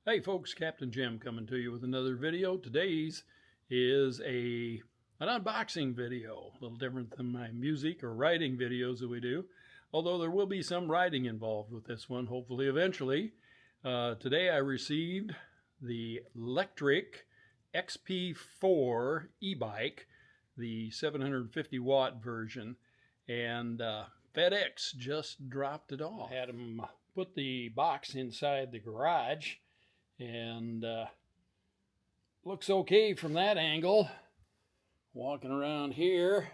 Hey folks, Captain Jim coming to you with another video. Today's is an unboxing video, a little different than my music or writing videos that we do, although there will be some writing involved with this one, hopefully eventually. Today I received the Lectric XP4 e-bike, the 750 watt version, and FedEx just dropped it off. I had them put the box inside the garage, and looks okay from that angle. Walking around here,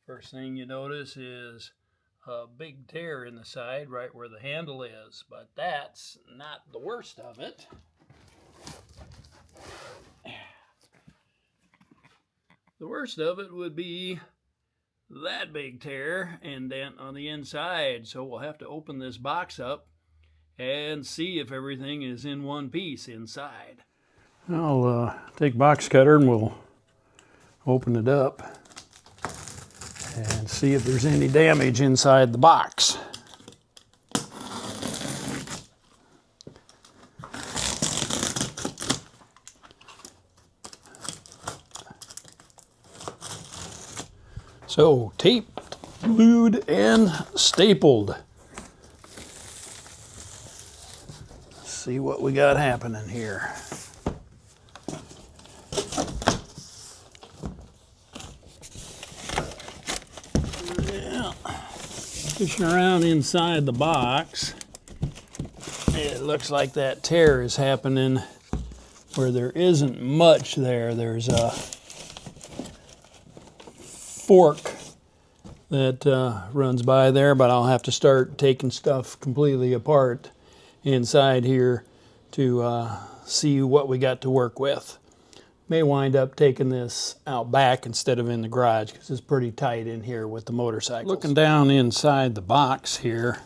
first thing you notice is a big tear in the side right where the handle is, but that's not the worst of it. The worst of it would be that big tear and dent on the inside, so we'll have to open this box up and see if everything is in one piece inside. I'll take box cutter and we'll open it up and see if there's any damage inside the box. So, taped, glued, and stapled. See what we got happening here. Yeah. Fishing around inside the box, it looks like that tear is happening where there isn't much there. There's a fork that runs by there, but I'll have to start taking stuff completely apart inside here to see what we got to work with. May wind up taking this out back instead of in the garage because it's pretty tight in here with the motorcycles. Looking down inside the box here,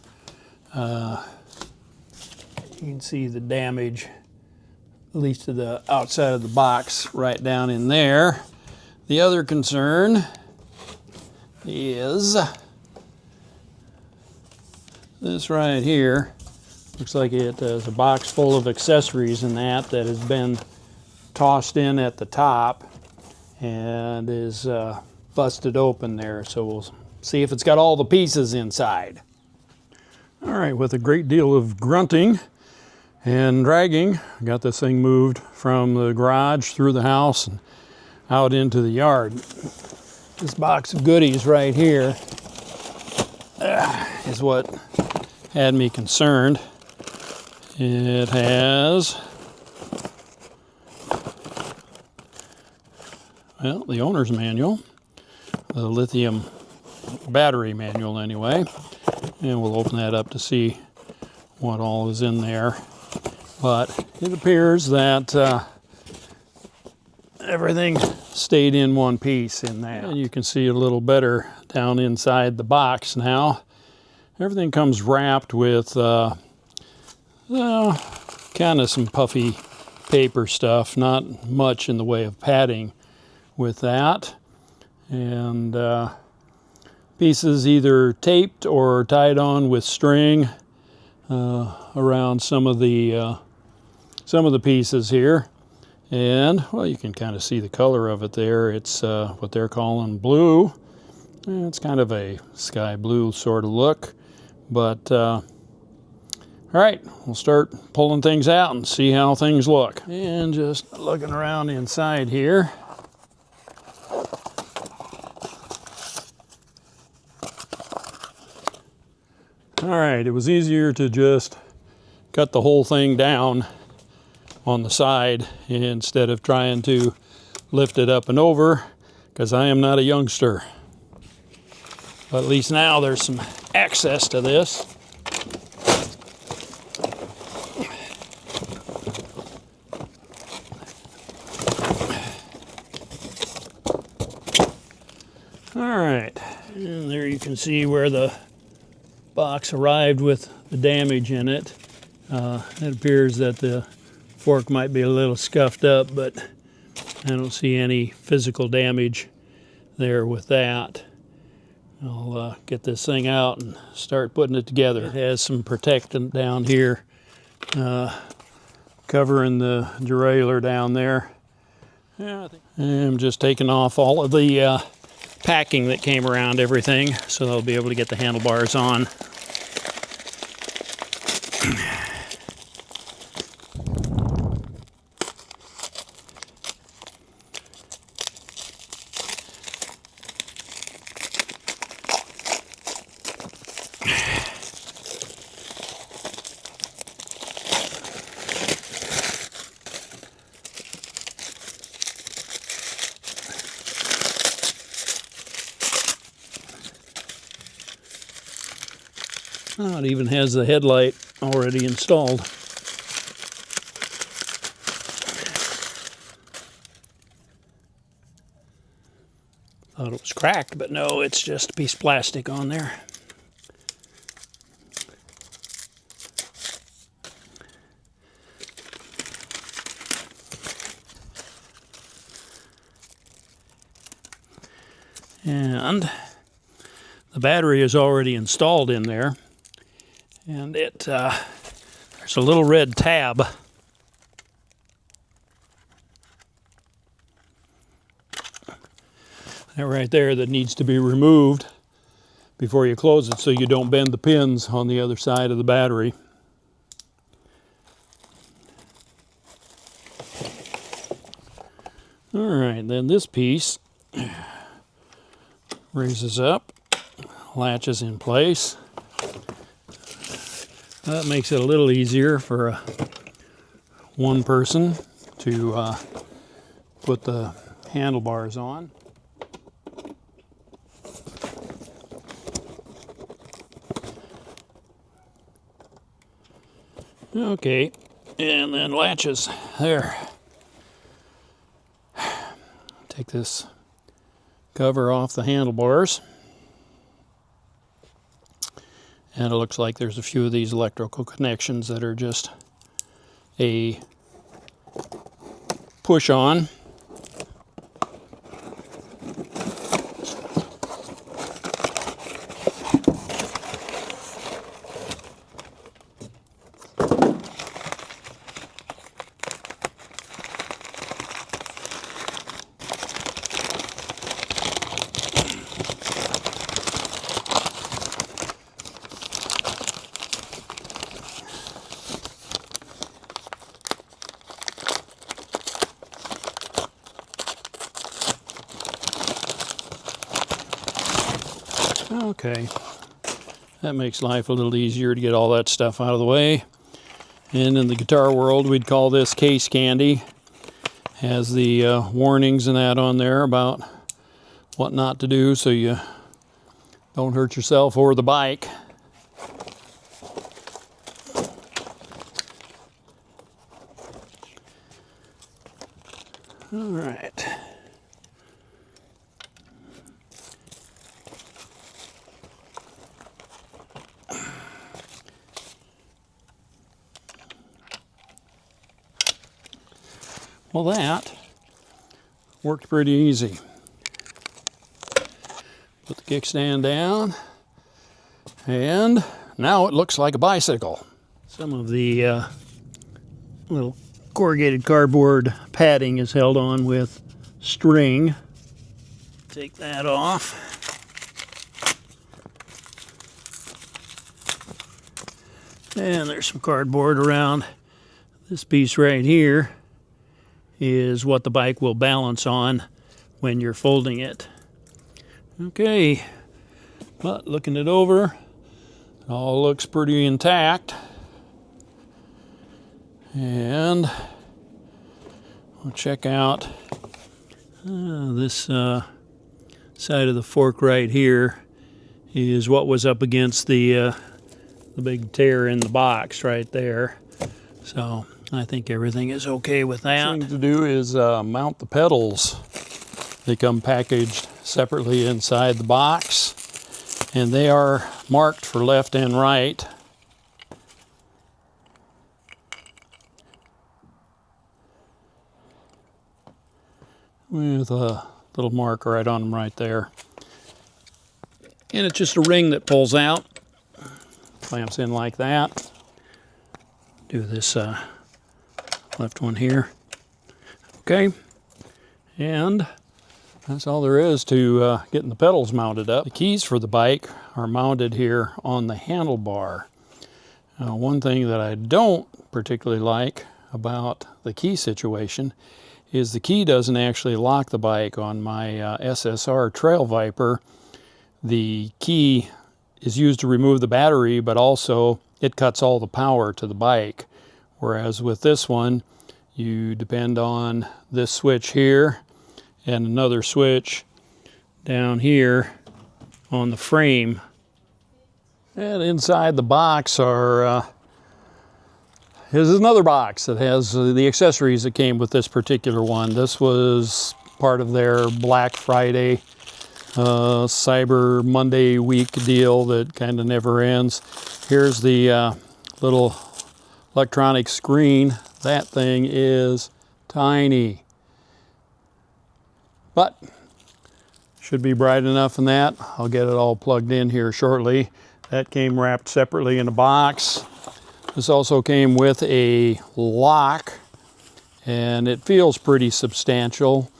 you can see the damage, at least to the outside of the box right down in there. The other concern is this right here. Looks like it is a box full of accessories in that has been tossed in at the top and is busted open there. So we'll see if it's got all the pieces inside. All right, with a great deal of grunting and dragging, I got this thing moved from the garage through the house and out into the yard. This box of goodies right here is what had me concerned. It has, well, the owner's manual, the lithium battery manual anyway, and we'll open that up to see what all is in there. But it appears that everything stayed in one piece in that. And you can see a little better down inside the box now. Everything comes wrapped with kind of some puffy paper stuff, not much in the way of padding with that. And pieces either taped or tied on with string around some of the pieces here. And, well, you can kind of see the color of it there. It's what they're calling blue. It's kind of a sky blue sort of look. But, all right, we'll start pulling things out and see how things look. And just looking around inside here. All right, it was easier to just cut the whole thing down on the side instead of trying to lift it up and over, because I am not a youngster. But at least now there's some access to this. All right, and there you can see where the box arrived with the damage in it. It appears that the fork might be a little scuffed up, but I don't see any physical damage there with that. I'll get this thing out and start putting it together. It has some protectant down here covering the derailleur down there. Yeah, I'm just taking off all of the packing that came around everything, so I'll be able to get the handlebars on. Oh, it even has the headlight already installed. Thought it was cracked, but no, it's just a piece of plastic on there. And the battery is already installed in there. And there's a little red tab. That right there that needs to be removed before you close it so you don't bend the pins on the other side of the battery. All right, then this piece raises up, latches in place. That makes it a little easier for one person to put the handlebars on. Okay, and then latches there. Take this cover off the handlebars. And it looks like there's a few of these electrical connections that are just a push on. Okay, that makes life a little easier to get all that stuff out of the way. And in the guitar world, we'd call this case candy. Has the warnings and that on there about what not to do so you don't hurt yourself or the bike. All right. Well, that worked pretty easy. Put the kickstand down, and now it looks like a bicycle. Some of the little corrugated cardboard padding is held on with string. Take that off. And there's some cardboard around. This piece right here is what the bike will balance on when you're folding it. Okay, but looking it over, it all looks pretty intact. And we'll check out this side of the fork right here is what was up against the big tear in the box right there. So I think everything is okay with that. The thing to do is mount the pedals. They come packaged separately inside the box, and they are marked for left and right. With a little mark right on them right there. And it's just a ring that pulls out, clamps in like that. Do this Left one here. Okay, and that's all there is to getting the pedals mounted up. The keys for the bike are mounted here on the handlebar. One thing that I don't particularly like about the key situation is the key doesn't actually lock the bike. On my SSR Trail Viper, the key is used to remove the battery, but also it cuts all the power to the bike. Whereas with this one, you depend on this switch here and another switch down here on the frame. And inside the box is another box that has the accessories that came with this particular one. This was part of their Black Friday, Cyber Monday week deal that kind of never ends. Here's the little electronic screen. That thing is tiny, but should be bright enough in that. I'll get it all plugged in here shortly. That came wrapped separately in a box. This also came with a lock, and it feels pretty substantial.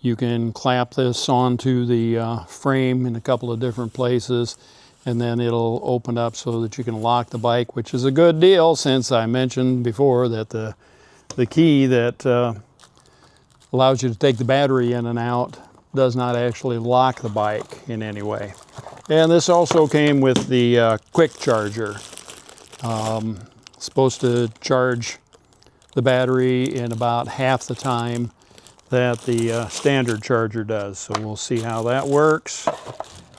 You can clamp this onto the frame in a couple of different places, and then it'll open up so that you can lock the bike, which is a good deal since I mentioned before that the key that allows you to take the battery in and out does not actually lock the bike in any way. And this also came with the quick charger. Supposed to charge the battery in about half the time that the standard charger does. So we'll see how that works.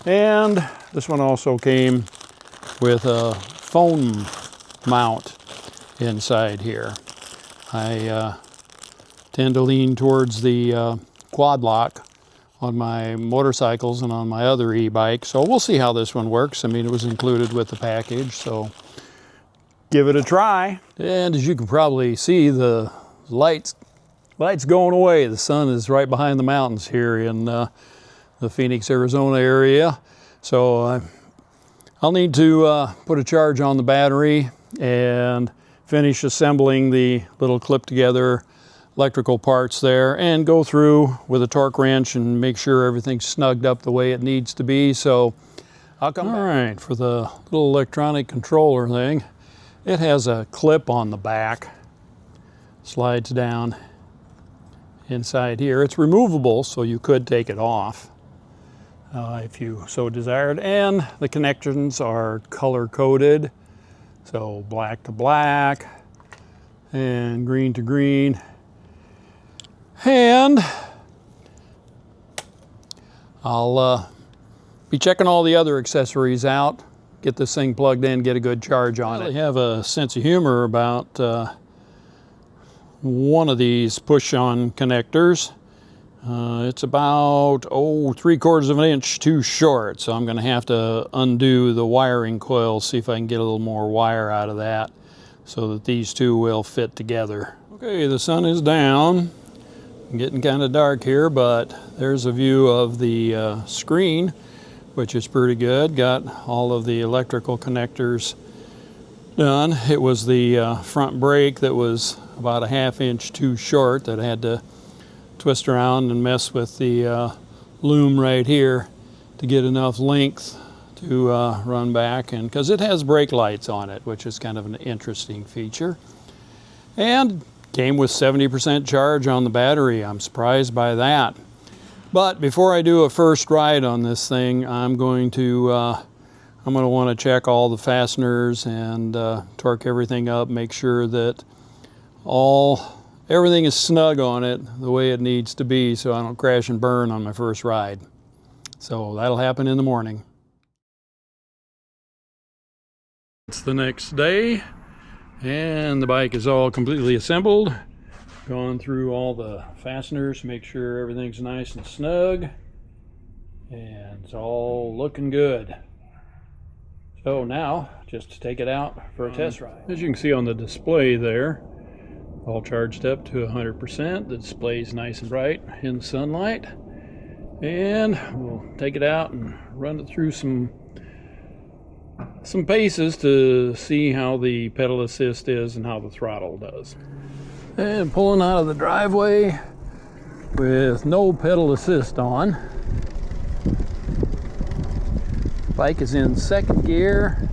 And this one also came with a phone mount inside here. I tend to lean towards the quad lock on my motorcycles and on my other e-bike. So we'll see how this one works. I mean, it was included with the package, so give it a try. And as you can probably see, the lights going away. The sun is right behind the mountains here in the Phoenix, Arizona area. So I'll need to put a charge on the battery and finish assembling the little clip together electrical parts there and go through with a torque wrench and make sure everything's snugged up the way it needs to be. So I'll come back. All right, for the little electronic controller thing, it has a clip on the back, slides down inside here. It's removable, so you could take it off if you so desired. And the connections are color coded, so black to black and green to green. And I'll be checking all the other accessories out, get this thing plugged in, get a good charge on it. I have a sense of humor about one of these push-on connectors. It's about 3/4 of an inch too short, so I'm going to have to undo the wiring coil, see if I can get a little more wire out of that so that these two will fit together. Okay, the sun is down. Getting kind of dark here, but there's a view of the screen, which is pretty good. Got all of the electrical connectors done. It was the front brake that was about a 1/2 inch too short that I had to twist around and mess with the loom right here to get enough length to run back, and because it has brake lights on it, which is kind of an interesting feature. And came with 70% charge on the battery. I'm surprised by that. But before I do a first ride on this thing, I'm going to want to check all the fasteners and torque everything up, make sure that everything is snug on it the way it needs to be so I don't crash and burn on my first ride. So that'll happen in the morning. It's the next day, and the bike is all completely assembled. Gone through all the fasteners, make sure everything's nice and snug, and it's all looking good. So now, just to take it out for a test ride. As you can see on the display there, all charged up to 100%. The display's nice and bright in the sunlight. And we'll take it out and run it through some paces to see how the pedal assist is and how the throttle does. And pulling out of the driveway with no pedal assist on. Bike is in second gear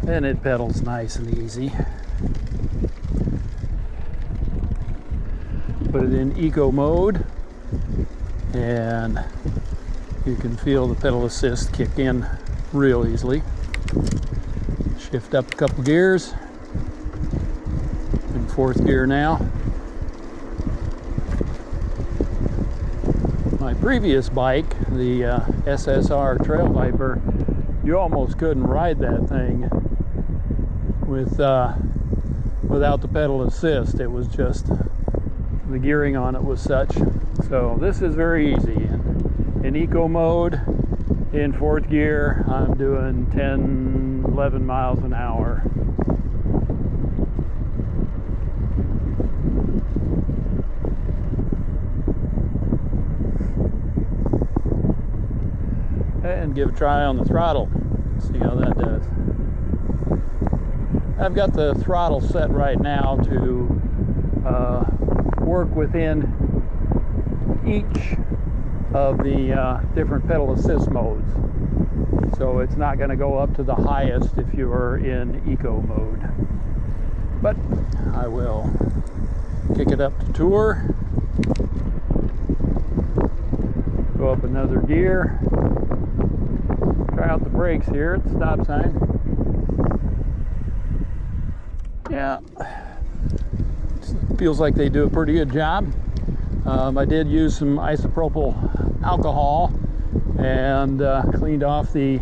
and it pedals nice and easy. Put it in eco mode and you can feel the pedal assist kick in real easily. Shift up a couple gears. In fourth gear now. My previous bike, the SSR Trail Viper, you almost couldn't ride that thing without the pedal assist. It was just, the gearing on it was such. So this is very easy. In eco mode, in fourth gear, I'm doing 10, 11 miles an hour. And give a try on the throttle. See how that does. I've got the throttle set right now to work within each of the different pedal assist modes. So it's not going to go up to the highest if you are in eco mode. But I will kick it up to tour. Go up another gear. Try out the brakes here at the stop sign. Yeah, feels like they do a pretty good job. I did use some isopropyl alcohol and cleaned off the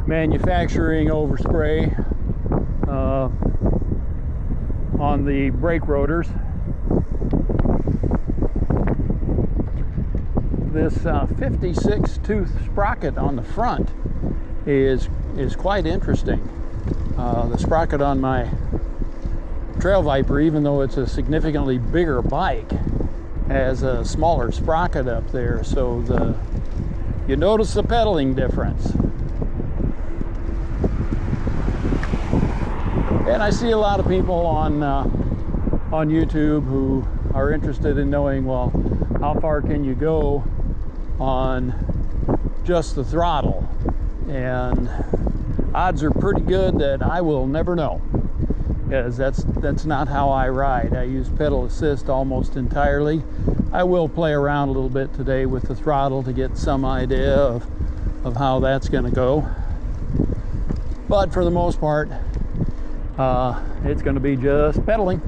manufacturing overspray on the brake rotors. This 56 tooth sprocket on the front is quite interesting. The sprocket on my Trail Viper, even though it's a significantly bigger bike, has a smaller sprocket up there, so you notice the pedaling difference. And I see a lot of people on YouTube who are interested in knowing, well, how far can you go on just the throttle? And odds are pretty good that I will never know, because that's not how I ride. I use pedal assist almost entirely. I will play around a little bit today with the throttle to get some idea of how that's going to go. But for the most part, it's going to be just pedaling.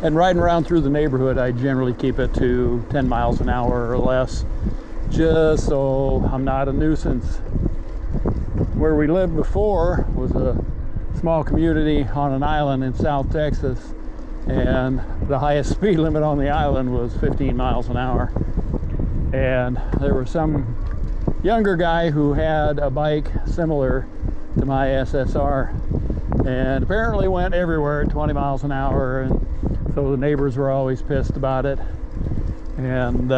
And riding around through the neighborhood, I generally keep it to 10 miles an hour or less, just so I'm not a nuisance. Where we lived before was a small community on an island in South Texas, and the highest speed limit on the island was 15 miles an hour. And there was some younger guy who had a bike similar to my SSR, and apparently went everywhere at 20 miles an hour, and so the neighbors were always pissed about it. And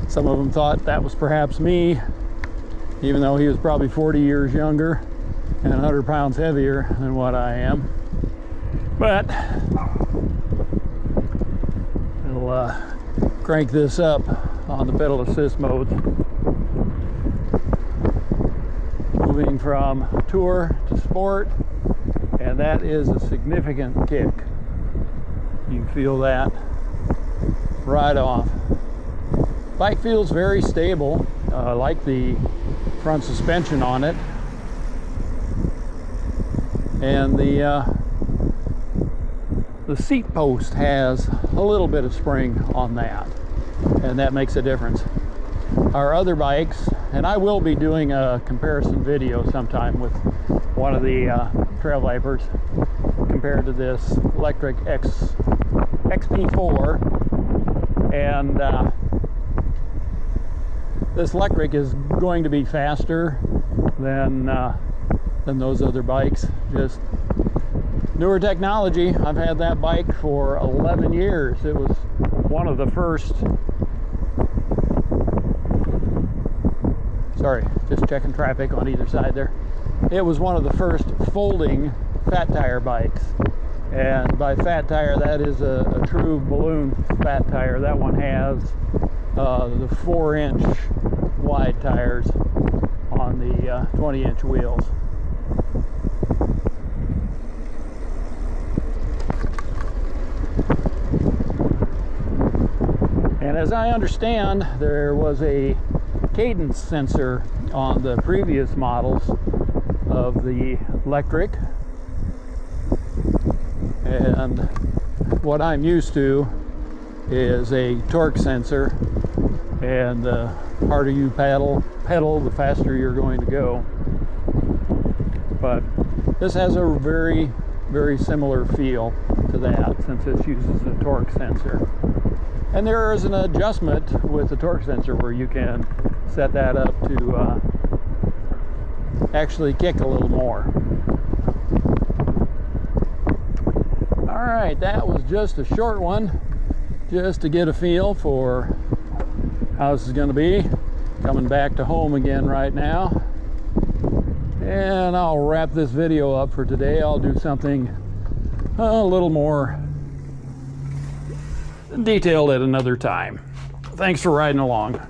some of them thought that was perhaps me, even though he was probably 40 years younger and 100 pounds heavier than what I am. But we'll crank this up on the pedal assist modes. Moving from tour to sport, and that is a significant kick. You can feel that right off. Bike feels very stable. I like the front suspension on it, and the seat post has a little bit of spring on that, and that makes a difference. Our other bikes, and I will be doing a comparison video sometime with one of the Trail Vipers compared to this Lectric XP4, and this Lectric is going to be faster than those other bikes. Just newer technology. I've had that bike for 11 years. It was one of the first. Sorry, just checking traffic on either side there. it was one of the first folding fat tire bikes. And by fat tire, that is a true balloon fat tire. That one has the 4-inch wide tires on the 20-inch wheels. And as I understand, there was a cadence sensor on the previous models of the Lectric, and what I'm used to is a torque sensor, and the harder you pedal, the faster you're going to go. But this has a very, very similar feel to that, since it uses a torque sensor. And there is an adjustment with the torque sensor where you can set that up to actually kick a little more. Alright, that was just a short one, just to get a feel for how this is going to be. Coming back to home again right now. And I'll wrap this video up for today. I'll do something a little more detailed at another time. Thanks for riding along.